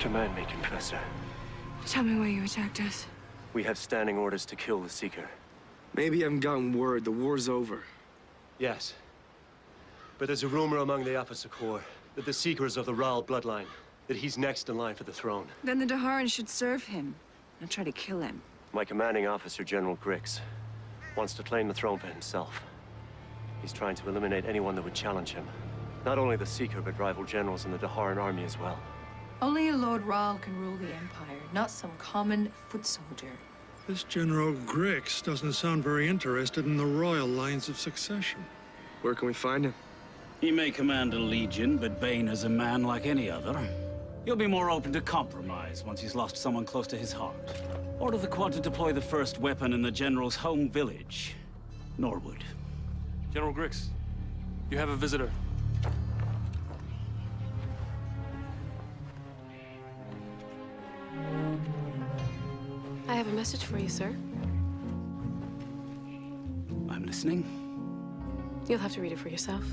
Command me, Confessor. Tell me why you attacked us. We have standing orders to kill the Seeker. Maybe you haven't gotten word. The war's over. Yes. But there's a rumor among the Officer Corps that the Seeker is of the Raal bloodline, that he's next in line for the throne. Then the Daharan should serve him, not try to kill him. My commanding officer, General Grix, wants to claim the throne for himself. He's trying to eliminate anyone that would challenge him. Not only the Seeker, but rival generals in the Daharan army as well. Only a Lord Raal can rule the Empire, not some common foot soldier. This General Grix doesn't sound very interested in the royal lines of succession. Where can we find him? He may command a legion, but Bane is a man like any other. He'll be more open to compromise once he's lost someone close to his heart. Order the Quad to deploy the first weapon in the General's home village, Norwood. General Grix, you have a visitor. I have a message for you, sir. I'm listening. You'll have to read it for yourself.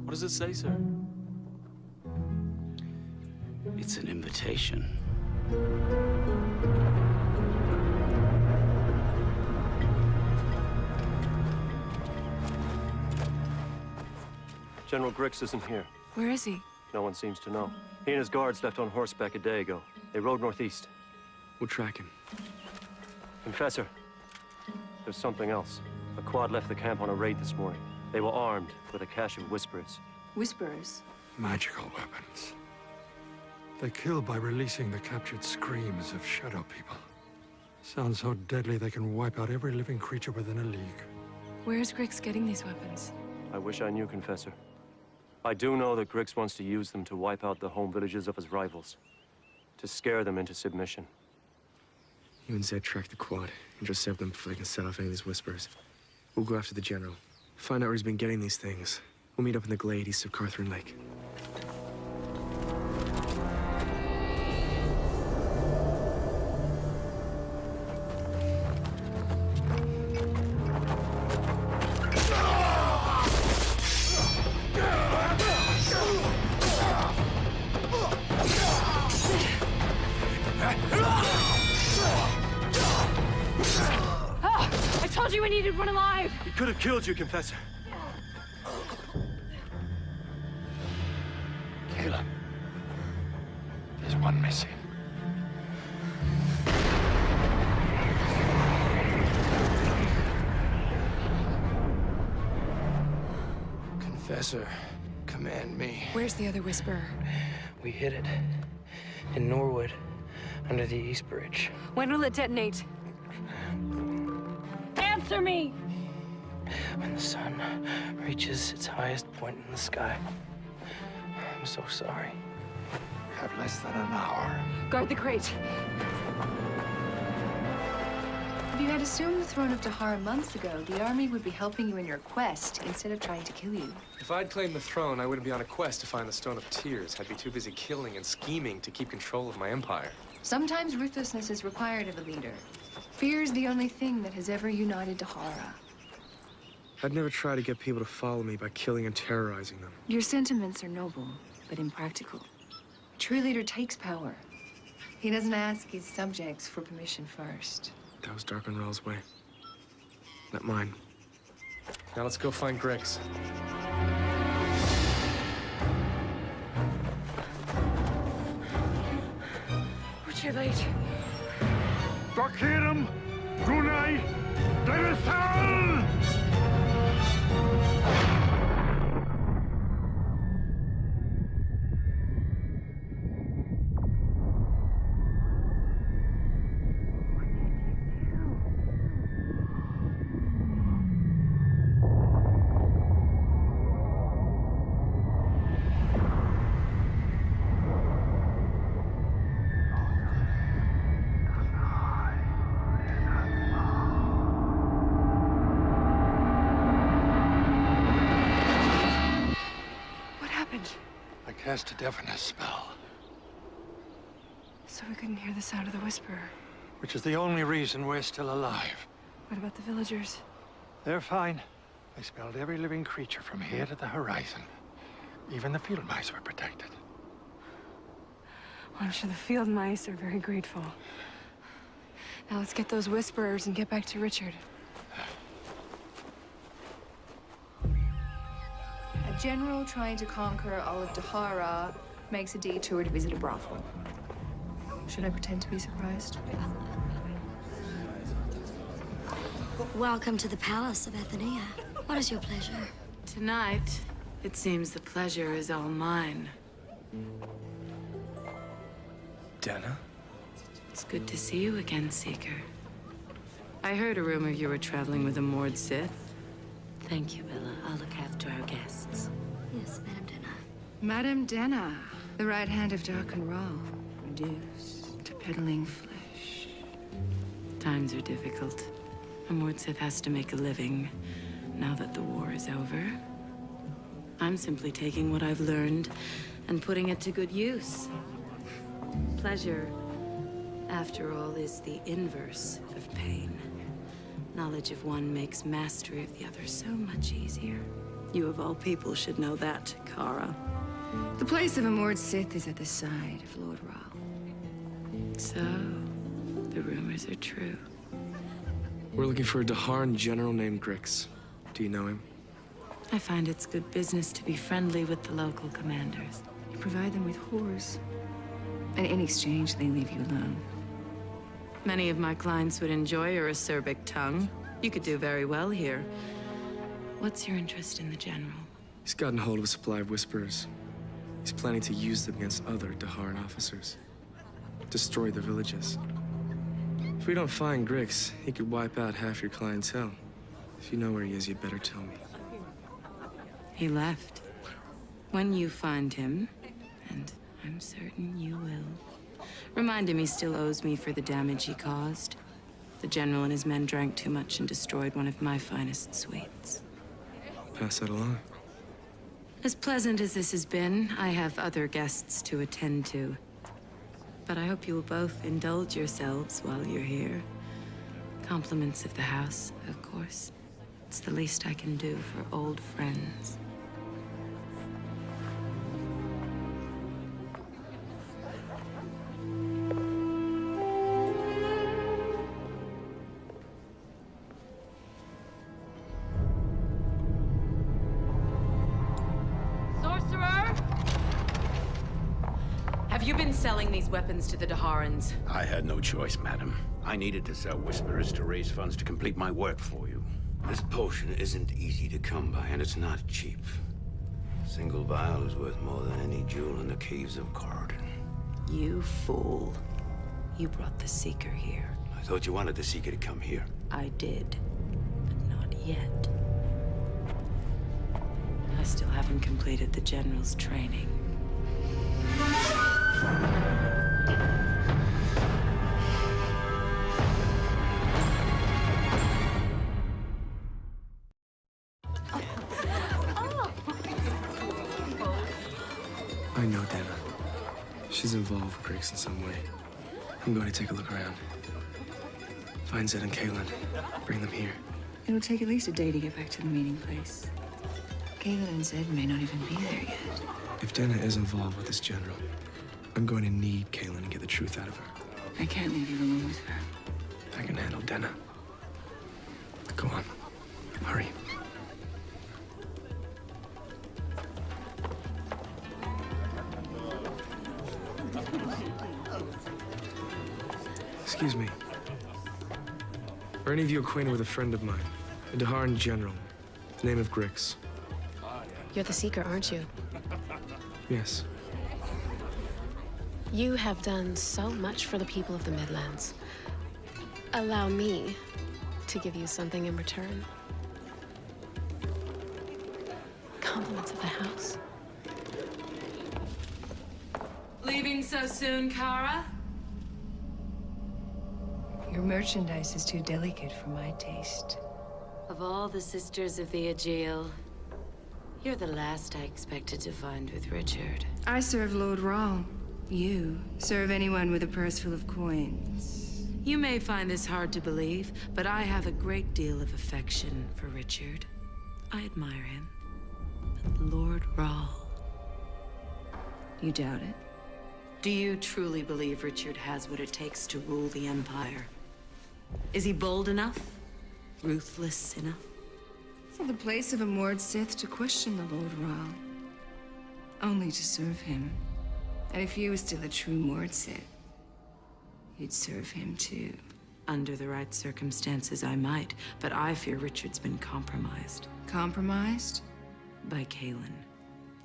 What does it say, sir? It's an invitation. General Grix isn't here. Where is he? No one seems to know. He and his guards left on horseback a day ago. They rode northeast. We'll track him. Confessor, there's something else. A Quad left the camp on a raid this morning. They were armed with a cache of whisperers. Whisperers. Magical weapons. They kill by releasing the captured screams of shadow people. Sounds so deadly they can wipe out every living creature within a league. Where is Grix getting these weapons? I wish I knew, Confessor. I do know that Grix wants to use them to wipe out the home villages of his rivals. To scare them into submission. You and Zed track the Quad. Intercept them before they can set off any of these whispers. We'll go after the General. Find out where he's been getting these things. We'll meet up in the glade east of Carthrin Lake. I told you we needed one alive! He could have killed you, Confessor. Caleb. There's one missing. Confessor, command me. Where's the other Whisperer? We hid it. In Norwood, under the East Bridge. When will it detonate? Answer me! When the sun reaches its highest point in the sky. I'm so sorry. Have less than an hour. Guard the crate. If you had assumed the throne of Dahara months ago, the army would be helping you in your quest instead of trying to kill you. If I'd claimed the throne, I wouldn't be on a quest to find the Stone of Tears. I'd be too busy killing and scheming to keep control of my empire. Sometimes ruthlessness is required of a leader. Fear is the only thing that has ever united Dahara. I'd never try to get people to follow me by killing and terrorizing them. Your sentiments are noble, but impractical. A true leader takes power. He doesn't ask his subjects for permission first. That was Dark Raal's way. Not mine. Now let's go find Grix. We're too late. Dokirem! Gunai! Devisal! Cast a deafening spell. So we couldn't hear the sound of the Whisperer. which is the only reason we're still alive. What about the villagers? They're fine. I spelled every living creature from here to the horizon. Even the field mice were protected. Well, I'm sure the field mice are very grateful. Now let's get those whisperers and get back to Richard. A general trying to conquer all of Dahara makes a detour to visit a brothel. Should I pretend to be surprised? Welcome to the palace of Athenia. What is your pleasure? Tonight, it seems the pleasure is all mine. Dana? It's good to see you again, Seeker. I heard a rumor you were traveling with a moored Sith. Thank you, Bella. I'll look after our guests. Yes, Madame Dana. Madame Dana, the right hand of Dark and Raw, reduced to peddling flesh. Times are difficult. A moored Sith has to make a living now that the war is over. I'm simply taking what I've learned and putting it to good use. Pleasure, after all, is the inverse of pain. Knowledge of one makes mastery of the other so much easier. You of all people should know that, Kara. The place of a moored Sith is at the side of Lord Rahl. So, the rumors are true. We're looking for a Daharan general named Grix. Do you know him? I find it's good business to be friendly with the local commanders. You provide them with whores, and in exchange, they leave you alone. Many of my clients would enjoy your acerbic tongue. You could do very well here. What's your interest in the general? He's gotten hold of a supply of whisperers. He's planning to use them against other Daharan officers. Destroy the villages. If we don't find Grix, he could wipe out half your clientele. If you know where he is, you'd better tell me. He left. When you find him, and I'm certain you will, remind him he still owes me for the damage he caused. The general and his men drank too much and destroyed one of my finest sweets. Pass that along. As pleasant as this has been, I have other guests to attend to. But I hope you will both indulge yourselves while you're here. Compliments of the house, of course. It's the least I can do for old friends. Have you been selling these weapons to the Daharans? I had no choice, madam. I needed to sell whisperers to raise funds to complete my work for you. This potion isn't easy to come by, and it's not cheap. A single vial is worth more than any jewel in the caves of Corridon. You fool. You brought the Seeker here. I thought you wanted the Seeker to come here. I did, but not yet. I still haven't completed the General's training. I know Dana. She's involved with Grix in some way. I'm going to take a look around. Find Zed and Kaylin. Bring them here. It'll take at least a day to get back to the meeting place. Kaylin and Zed may not even be there yet. If Dana is involved with this general, I'm going to need Kaylin to get the truth out of her. I can't leave you alone with her. I can handle Dana. Go on. Hurry. Excuse me. Are any of you acquainted with a friend of mine? A Daharan general. Name of Grix. You're the Seeker, aren't you? Yes. You have done so much for the people of the Midlands. Allow me to give you something in return. Compliments of the house. Leaving so soon, Kara? Your merchandise is too delicate for my taste. Of all the sisters of the Aegeal, you're the last I expected to find with Richard. I serve Lord Rahl. You serve anyone with a purse full of coins. You may find this hard to believe, but I have a great deal of affection for Richard. I admire him. But Lord Rahl... You doubt it? Do you truly believe Richard has what it takes to rule the Empire? Is he bold enough? Ruthless enough? It's not the place of a Mord Sith to question the Lord Rahl. Only to serve him. And if you were still a true Mord Sith, you'd serve him too. Under the right circumstances, I might, but I fear Richard's been compromised. Compromised? By Kaelin.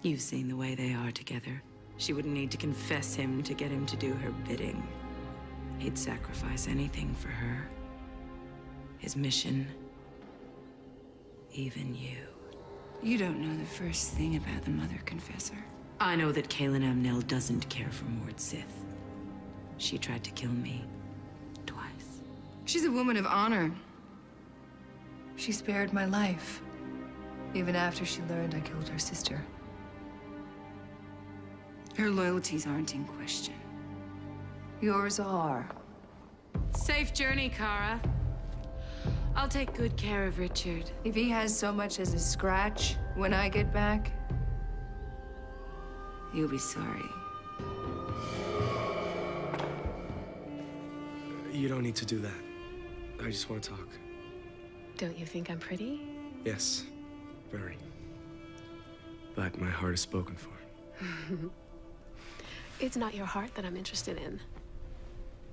You've seen the way they are together. She wouldn't need to confess him to get him to do her bidding. He'd sacrifice anything for her. His mission. Even you. You don't know the first thing about the Mother Confessor. I know that Kaelin Amnell doesn't care for Mord Sith. She tried to kill me. Twice. She's a woman of honor. She spared my life. Even after she learned I killed her sister. Her loyalties aren't in question. Yours are. Safe journey, Kara. I'll take good care of Richard. If he has so much as a scratch when I get back, you'll be sorry. You don't need to do that. I just want to talk. Don't you think I'm pretty? Yes, very. But my heart is spoken for. It's not your heart that I'm interested in.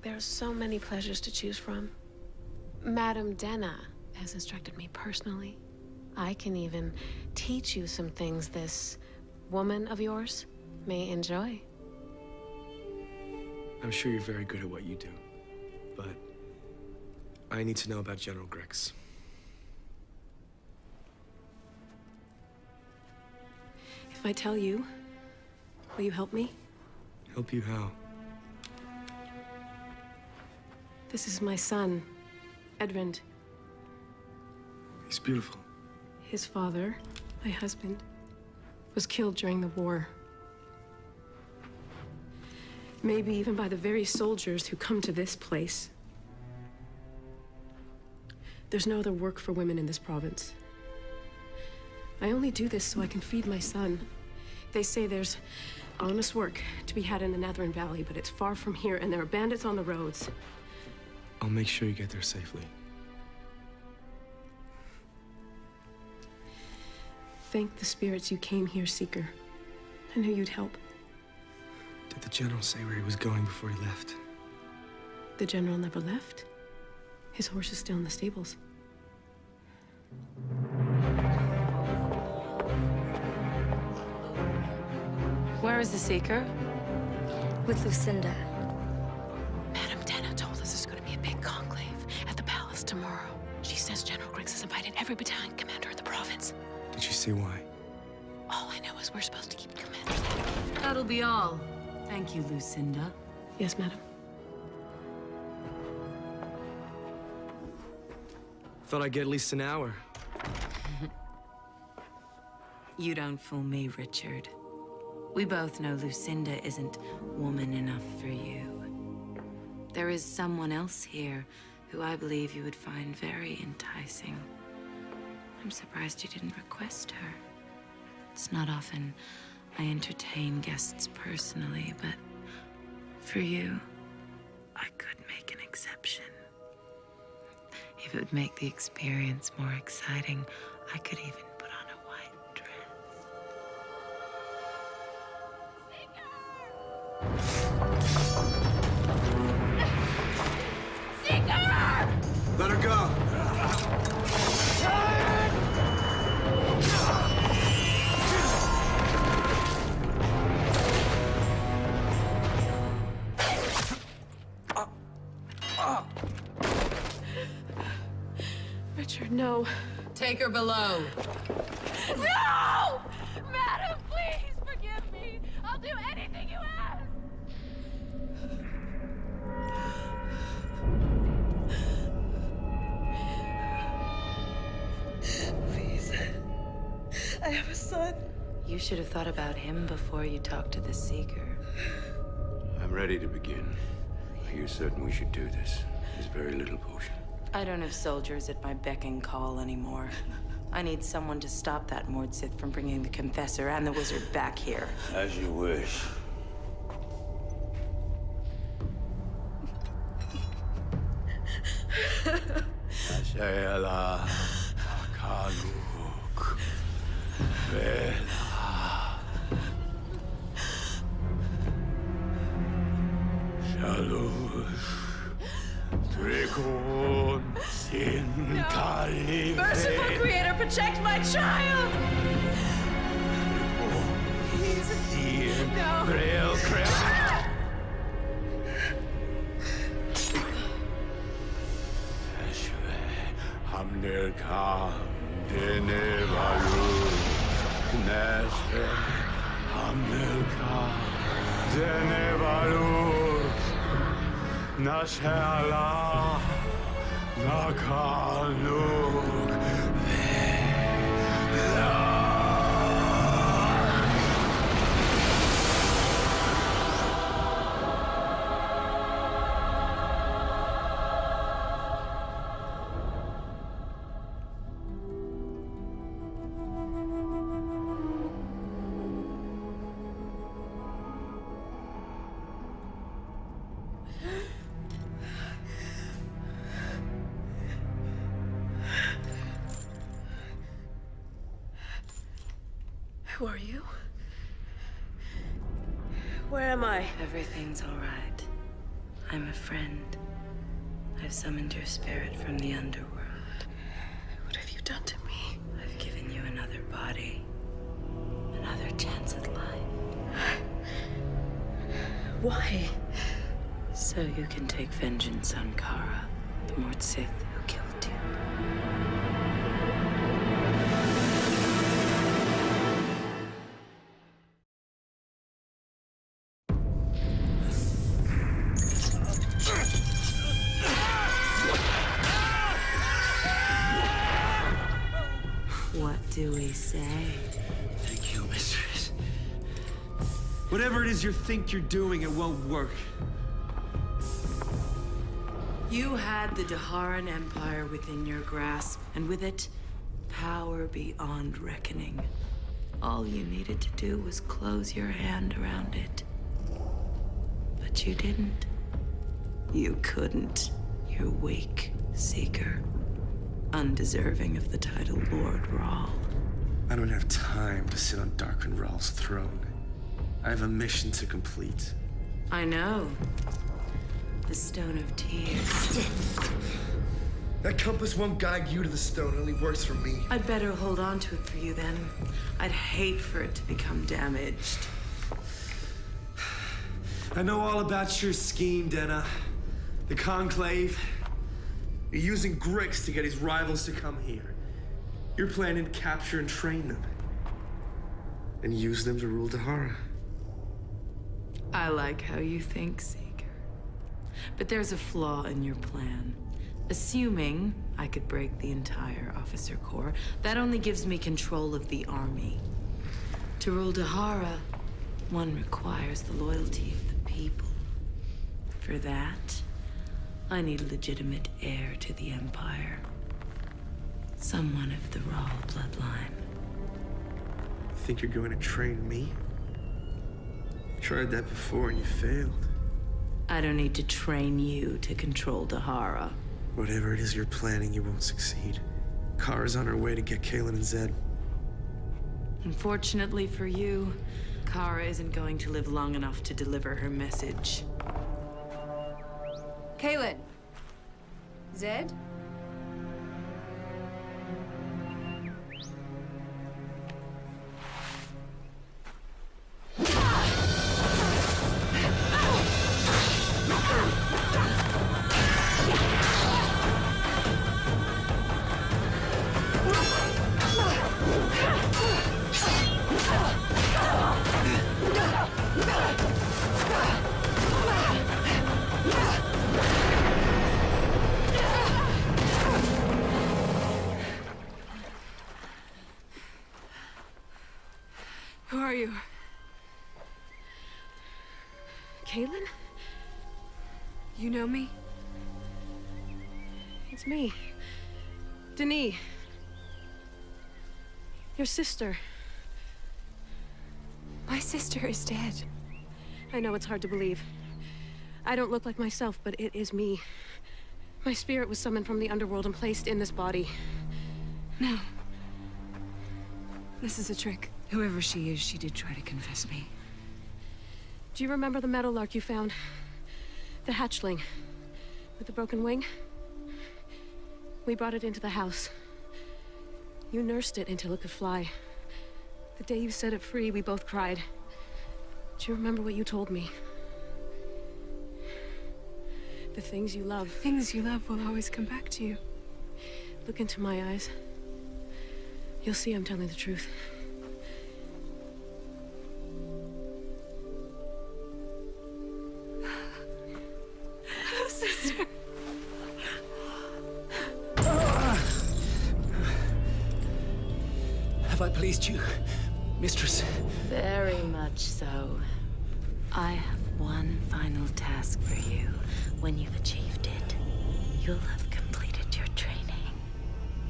There are so many pleasures to choose from. Madame Denna has instructed me personally. I can even teach you some things this woman of yours may enjoy. I'm sure you're very good at what you do, but I need to know about General Grix. If I tell you, will you help me? Help you how? This is my son, Edmund. He's beautiful. His father, my husband, was killed during the war. Maybe even by the very soldiers who come to this place. There's no other work for women in this province. I only do this so I can feed my son. They say there's honest work to be had in the Netherin Valley, but it's far from here, and there are bandits on the roads. I'll make sure you get there safely. Thank the spirits you came here, Seeker. I knew you'd help. Did the General say where he was going before he left? The General never left. His horse is still in the stables. Where is the Seeker? With Lucinda. Madame Denna told us there's going to be a big conclave at the palace tomorrow. She says General Grix has invited every battalion commander in the province. Did she say why? All I know is we're supposed to keep commanders happy. That'll be all. Thank you, Lucinda. Yes, madam. Thought I'd get at least an hour. You don't fool me, Richard. We both know Lucinda isn't woman enough for you. There is someone else here who I believe you would find very enticing. I'm surprised you didn't request her. It's not often I entertain guests personally, but for you, I could make an exception. If it would make the experience more exciting, I could even put on a white dress. Let her go! Richard, no. Take her below. No! Madam, please forgive me. I'll do anything you ask. Please. I have a son. You should have thought about him before you talked to the Seeker. I'm ready to begin. Are you certain we should do this? There's very little potion. I don't have soldiers at my beck and call anymore. I need someone to stop that Mord Sith from bringing the Confessor and the Wizard back here. As you wish. Ashayala Kaluk Vela Shalush Drikon Sin Kali. Merciful Creator, protect my child! Please. No. Grail Crab. Hamnel Khan Denevalu Neshe Hamnel Khan Denevalu Nashe Allah Nakaluk Who are you? Where am I? Everything's all right. I'm a friend. I've summoned your spirit from the underworld. What have you done to me? I've given you another body, another chance at life. Why? So you can take vengeance on Kara, the Mord Sith who killed you. What do we say? Thank you, mistress. Whatever it is you think you're doing, it won't work. You had the Daharan Empire within your grasp, and with it, power beyond reckoning. All you needed to do was close your hand around it. But you didn't. You couldn't. You're weak, Seeker. Undeserving of the title Lord Rahl. I don't have time to sit on Darkon Rahl's throne. I have a mission to complete. I know. The Stone of Tears. That compass won't guide you to the stone, it only works for me. I'd better hold on to it for you then. I'd hate for it to become damaged. I know all about your scheme, Denna. The Conclave. You're using Grix to get his rivals to come here. You're planning to capture and train them. And use them to rule Dahara. I like how you think, Seeker. But there's a flaw in your plan. Assuming I could break the entire officer corps, that only gives me control of the army. To rule Dahara, one requires the loyalty of the people. For that, I need a legitimate heir to the Empire. Someone of the Rahl bloodline. Think you're going to train me? Tried that before and you failed. I don't need to train you to control Dahara. Whatever it is you're planning, you won't succeed. Kara's on her way to get Kalen and Zed. Unfortunately for you, Kara isn't going to live long enough to deliver her message. Kalen. Zed? Who are you? Caitlin? You know me? It's me. Denis. Your sister. My sister is dead. I know it's hard to believe. I don't look like myself, but it is me. My spirit was summoned from the underworld and placed in this body. No. This is a trick. Whoever she is, she did try to confess me. Do you remember the meadowlark you found? The hatchling with the broken wing? We brought it into the house. You nursed it until it could fly. The day you set it free, we both cried. Do you remember what you told me? The things you love. Things you love will always come back to you. Look into my eyes. You'll see I'm telling the truth. Sister. Have I pleased you, mistress? Very much so. I have one final task for you. When you've achieved it, you'll have completed your training.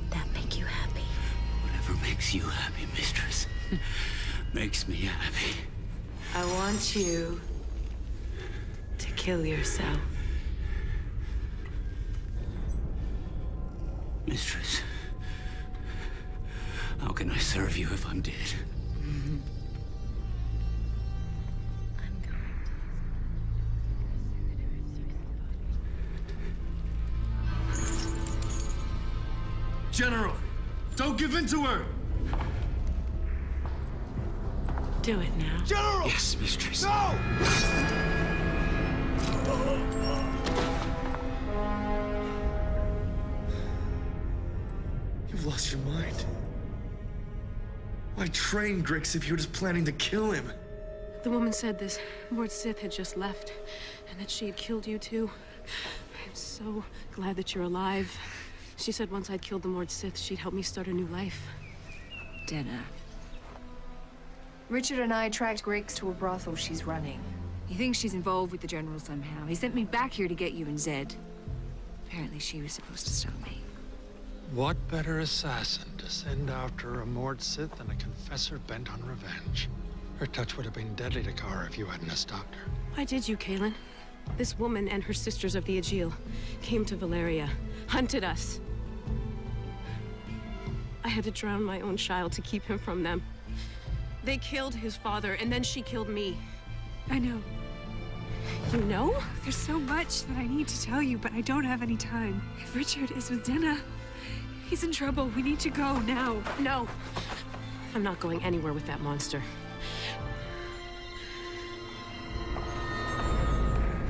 That make you happy? Whatever makes you happy, mistress, makes me happy. I want you to kill yourself. Mistress, how can I serve you if I'm dead? General, don't give in to her! Do it now. General! Yes, mistress. No! You've lost your mind. Why train Grix if you're just planning to kill him? The woman said this Lord Sith had just left, and that she had killed you too. I'm so glad that you're alive. She said once I'd killed the Lord Sith, she'd help me start a new life. Denna. Richard and I tracked Grix to a brothel she's running. He thinks she's involved with the General somehow. He sent me back here to get you and Zed. Apparently she was supposed to stone me. What better assassin to send after a Mord Sith than a confessor bent on revenge? Her touch would have been deadly to Kara if you hadn't stopped her. Why did you, Kaelin? This woman and her sisters of the Aegil came to Valeria, hunted us. I had to drown my own child to keep him from them. They killed his father, and then she killed me. I know. You know? There's so much that I need to tell you, but I don't have any time. If Richard is with Denna, he's in trouble. We need to go now. No. I'm not going anywhere with that monster.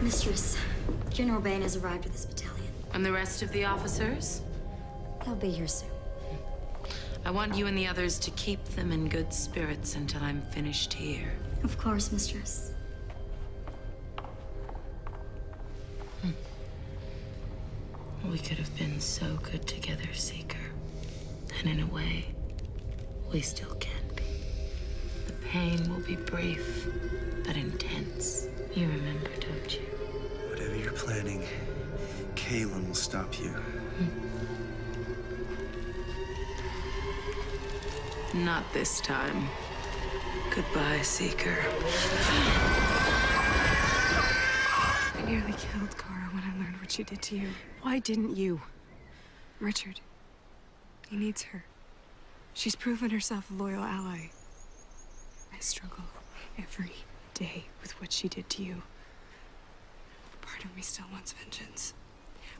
Mistress, General Bane has arrived with his battalion. And the rest of the officers? They'll be here soon. I want you and the others to keep them in good spirits until I'm finished here. Of course, Mistress. We could have been so good together, Seeker. And in a way, we still can be. The pain will be brief, but intense. You remember, don't you? Whatever you're planning, Kaelin will stop you. Not this time. Goodbye, Seeker. I nearly killed Kara when I learned what she did to you. Why didn't you? Richard. He needs her. She's proven herself a loyal ally. I struggle every day with what she did to you. Part of me still wants vengeance.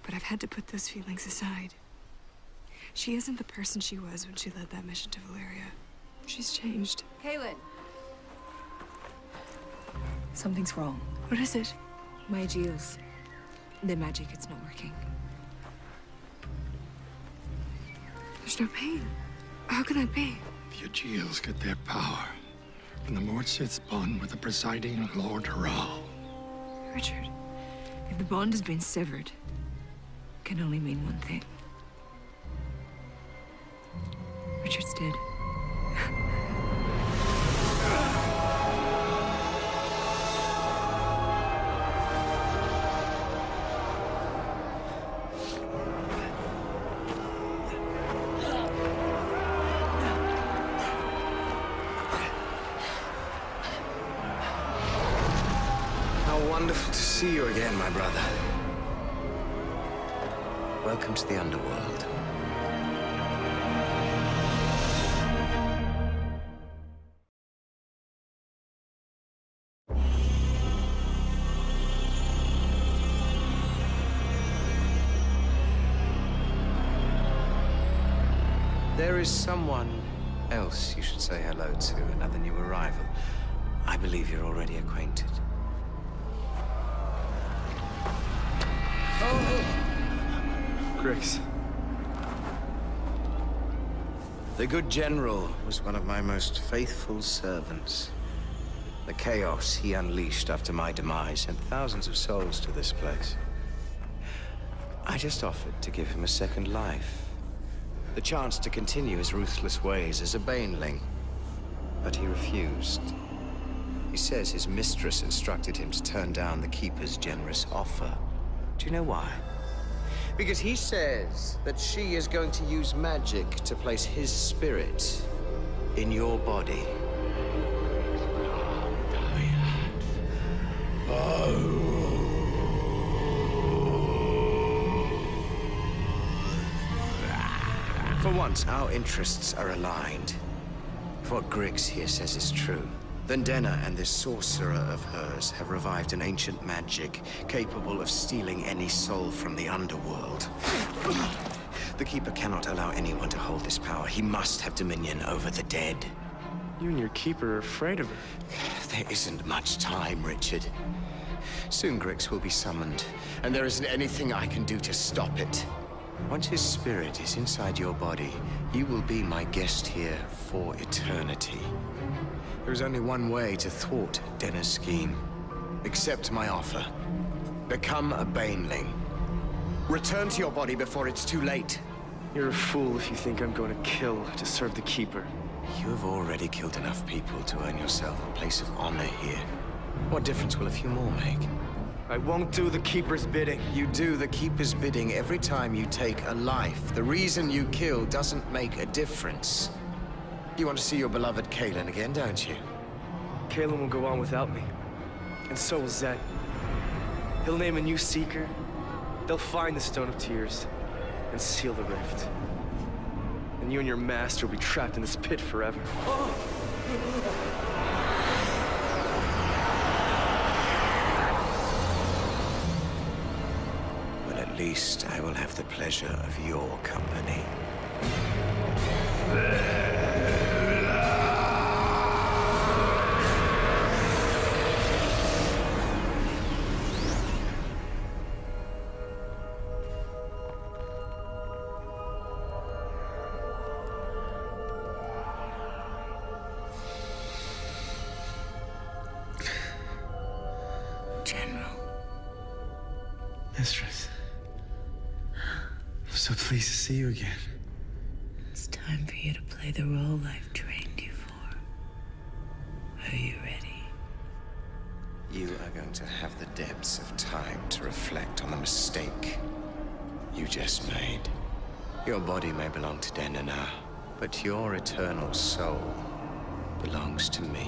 But I've had to put those feelings aside. She isn't the person she was when she led that mission to Valeria. She's changed. Kaelin! Something's wrong. What is it? My Aegils. The magic, it's not working. There's no pain. How can that be? The Aegils get their power from the Mord Sith's bond with the presiding Lord Ral. Richard, if the bond has been severed, it can only mean one thing. Richard's dead. see you again, my brother. Welcome to the underworld. There is someone else you should say hello to, another new arrival. I believe you're already acquainted. Grix. The good general was one of my most faithful servants. The chaos he unleashed after my demise sent thousands of souls to this place. I just offered to give him a second life. The chance to continue his ruthless ways as a baneling. But he refused. He says his mistress instructed him to turn down the Keeper's generous offer. Do you know why? Because he says that she is going to use magic to place his spirit in your body. For once, our interests are aligned. If what Grix here says is true, then Denna and this sorcerer of hers have revived an ancient magic capable of stealing any soul from the underworld. The Keeper cannot allow anyone to hold this power. He must have dominion over the dead. You and your Keeper are afraid of her. There isn't much time, Richard. Soon Grix will be summoned, and there isn't anything I can do to stop it. Once his spirit is inside your body, you will be my guest here for eternity. There is only one way to thwart Denna's scheme. Accept my offer. Become a baneling. Return to your body before it's too late. You're a fool if you think I'm going to kill to serve the Keeper. You have already killed enough people to earn yourself a place of honor here. What difference will a few more make? I won't do the Keeper's bidding. You do the Keeper's bidding every time you take a life. The reason you kill doesn't make a difference. You want to see your beloved Kalen again, don't you? Kalen will go on without me. And so will Zed. He'll name a new Seeker. They'll find the Stone of Tears and seal the rift. And you and your master will be trapped in this pit forever. Well, at least I will have the pleasure of your company. Mistress, I'm so pleased to see you again. It's time for you to play the role I've trained you for. Are you ready? You are going to have the depths of time to reflect on the mistake you just made. Your body may belong to Denna now, but your eternal soul belongs to me.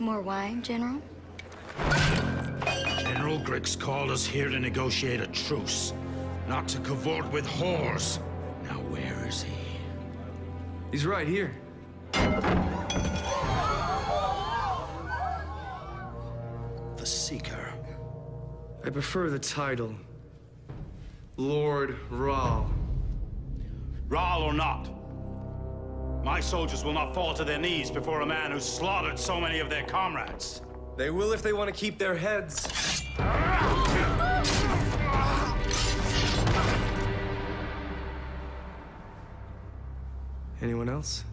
More wine, General? General Grix called us here to negotiate a truce, not to cavort with whores. Now where is he? He's right here. The Seeker. I prefer the title. Lord Rahl. Rahl or not, my soldiers will not fall to their knees before a man who slaughtered so many of their comrades. They will if they want to keep their heads. Anyone else?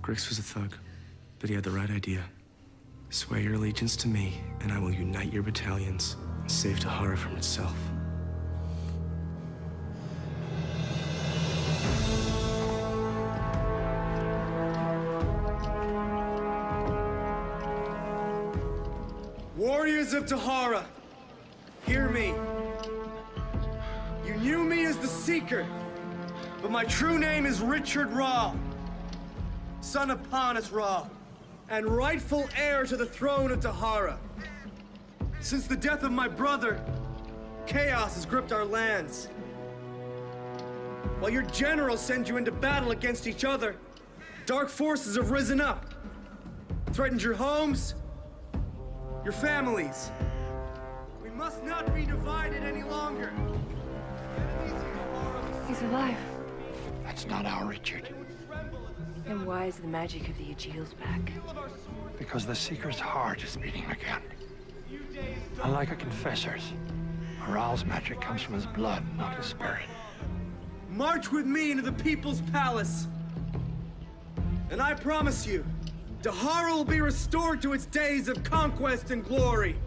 Grix was a thug, but he had the right idea. Swear your allegiance to me, and I will unite your battalions and save Tahara from itself. Warriors of Tahara, hear me. You knew me as the Seeker, but my true name is Richard Ra, son of Panas Ra, and rightful heir to the throne of Tahara. Since the death of my brother, chaos has gripped our lands. While your generals send you into battle against each other, dark forces have risen up, threatened your homes, your families. We must not be divided any longer. He's alive. That's not our Richard. Then why is the magic of the Aegeals back? Because the Seeker's heart is beating again. Unlike a confessor's, Moral's magic comes from his blood, not his spirit. March with me into the People's Palace. And I promise you, Tahara will be restored to its days of conquest and glory.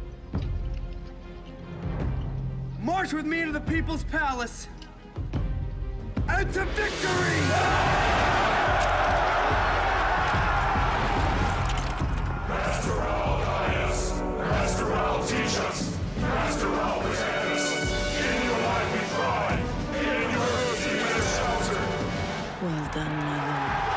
March with me into the People's Palace. And to victory! Master Al, guide us. Master Al, teach us. Master Al, protect us. In your light we thrive. In your mercy we are sheltered. Well done, my lord.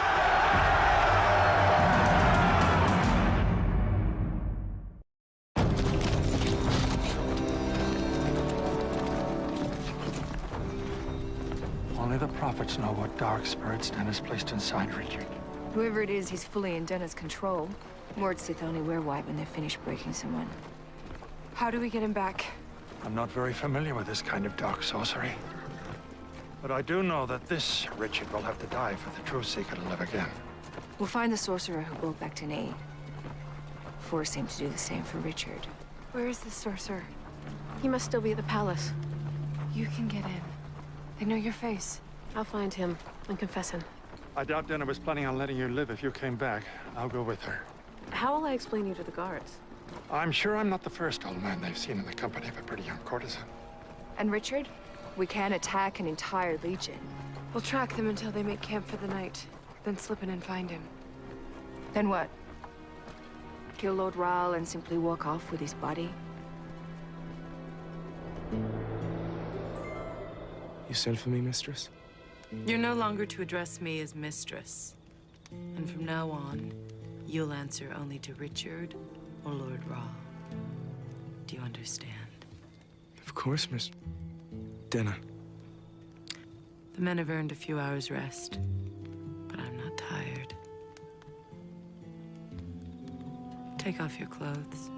Only the prophets know what dark spirits Den has placed inside Richard. Whoever it is, he's fully in Denna's control. Mord Sith only wear white when they're finished breaking someone. How do we get him back? I'm not very familiar with this kind of dark sorcery. But I do know that this Richard will have to die for the true Seeker to live again. We'll find the sorcerer who broke back to Nate. Force him to do the same for Richard. Where is the sorcerer? He must still be at the palace. You can get in. They know your face. I'll find him and confess him. I doubt Denna was planning on letting you live if you came back. I'll go with her. How will I explain you to the guards? I'm sure I'm not the first old man they've seen in the company of a pretty young courtesan. And Richard? We can't attack an entire legion. We'll track them until they make camp for the night, then slip in and find him. Then what? Kill Lord Rahl and simply walk off with his body? You sent for me, mistress? You're no longer to address me as mistress. And from now on, you'll answer only to Richard or Lord Rahl. Do you understand? Of course, Miss... Denna. The men have earned a few hours' rest, but I'm not tired. Take off your clothes.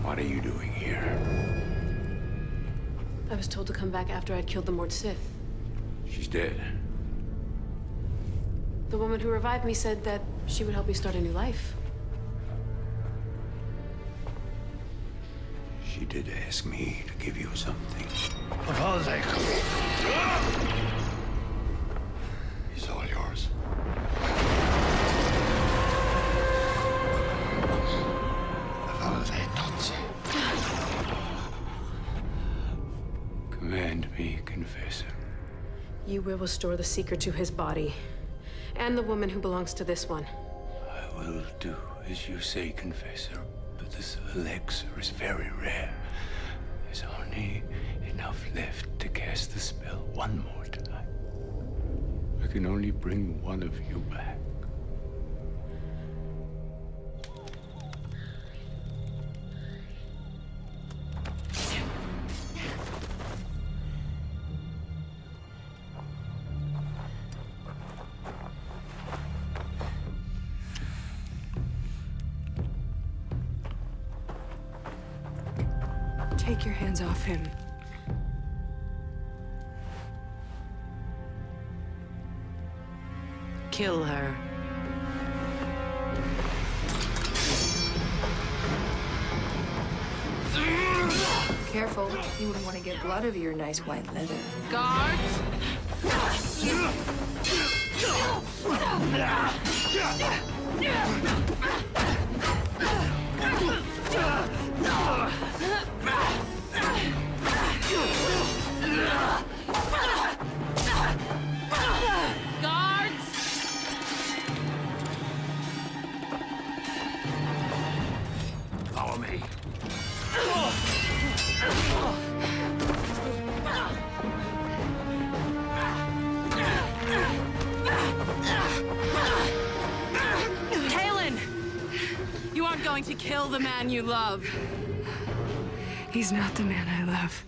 What are you doing here? I was told to come back after I'd killed the Mord Sith. She's dead. The woman who revived me said that she would help me start a new life. She did ask me to give you something. He's all yours. Command me, Confessor. You will restore the Seeker to his body, and the woman who belongs to this one. I will do as you say, Confessor, but this elixir is very rare. There's only enough left to cast the spell one more time. I can only bring one of you back. Take your hands off him. Kill her. Careful, you wouldn't want to get blood over your nice white leather. Guards! going to kill the man you love. He's not the man I love.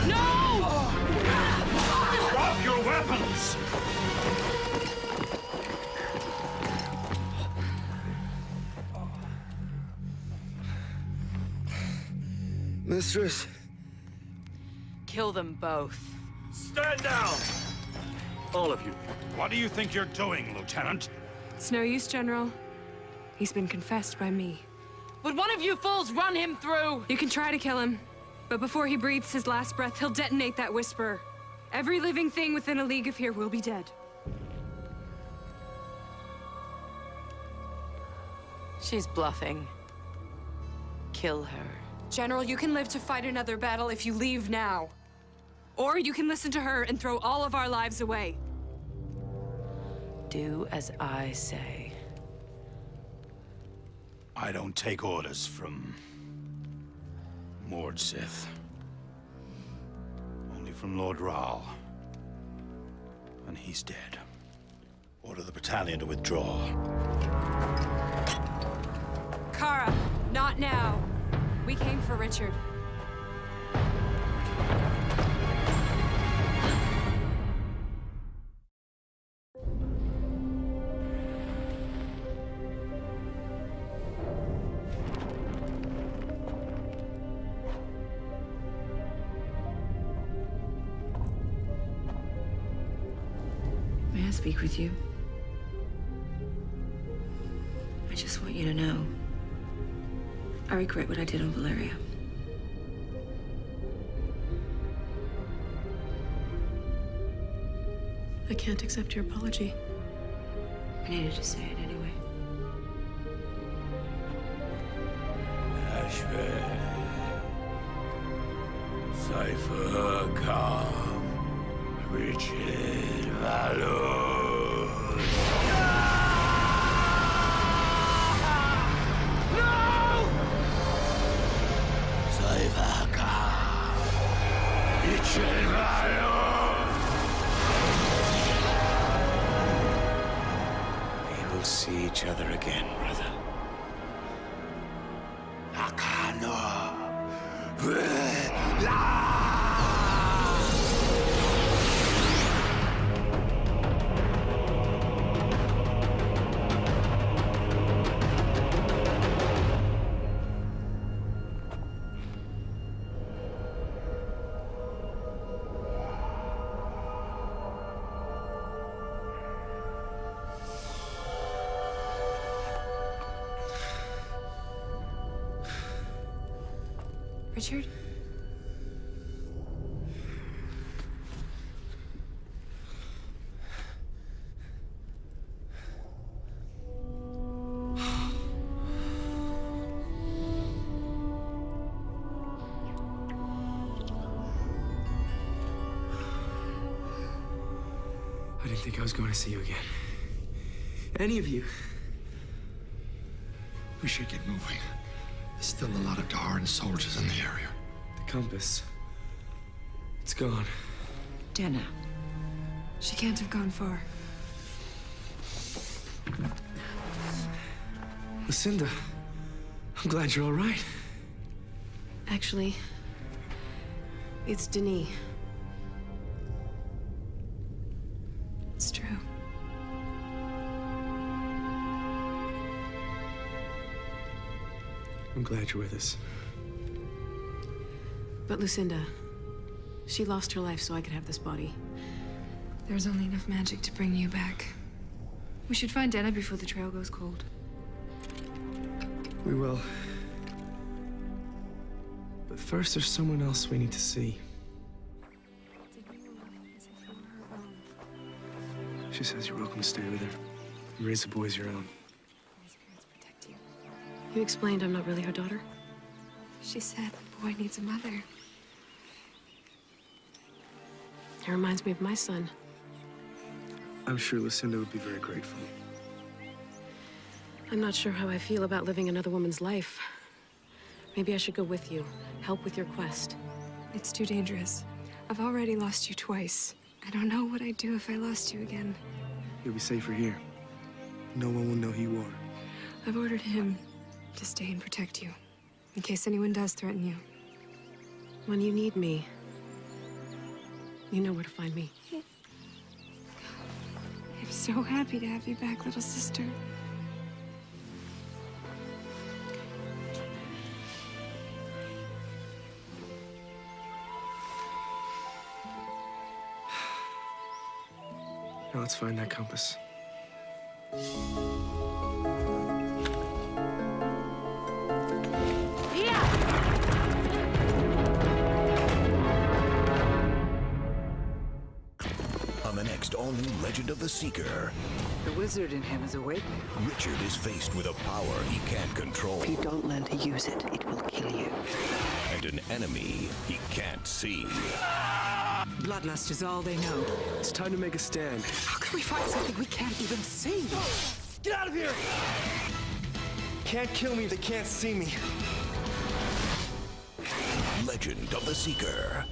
No! Drop your weapons! Mistress. Kill them both. Stand down! All of you. What do you think you're doing, Lieutenant? It's no use, General. He's been confessed by me. Would one of you fools run him through? You can try to kill him, but before he breathes his last breath, he'll detonate that whisper. Every living thing within a league of here will be dead. She's bluffing. Kill her. General, you can live to fight another battle if you leave now. Or you can listen to her and throw all of our lives away. Do as I say. I don't take orders from Mord Sith. Only from Lord Rahl. And he's dead. Order the battalion to withdraw. Kara, not now. We came for Richard. May I speak with you? I just want you to know. I regret what I did on Valeria. I can't accept your apology. I needed to say it anyway. Cypher Calm, Richard Valor. No! Cypher Calm, Richard Valor. We will see each other again, brother. Nakano. Richard? I didn't think I was going to see you again. Any of you. We should get moving. There's still a lot of Daharan soldiers in the area. The compass. It's gone. Denna. She can't have gone far. Lucinda, I'm glad you're all right. Actually, it's Denis. It's true. I'm glad you're with us. But Lucinda, she lost her life so I could have this body. There's only enough magic to bring you back. We should find Denna before the trail goes cold. We will. But first, there's someone else we need to see. She says you're welcome to stay with her. And raise the boy as your own. You explained I'm not really her daughter? She said the boy needs a mother. It reminds me of my son. I'm sure Lucinda would be very grateful. I'm not sure how I feel about living another woman's life. Maybe I should go with you, help with your quest. It's too dangerous. I've already lost you twice. I don't know what I'd do if I lost you again. You'll be safer here. No one will know who you are. I've ordered him to stay and protect you, in case anyone does threaten you. When you need me, you know where to find me. I'm so happy to have you back, little sister. Now let's find that compass. On the next all-new Legend of the Seeker, The wizard in him is awakening. Richard is faced with a power he can't control. If you don't learn to use it, it will kill you. And an enemy he can't see. Bloodlust is all they know. It's time to make a stand. How can we find something we can't even see? Get out of here! Can't kill me if they can't see me. Legend of the Seeker.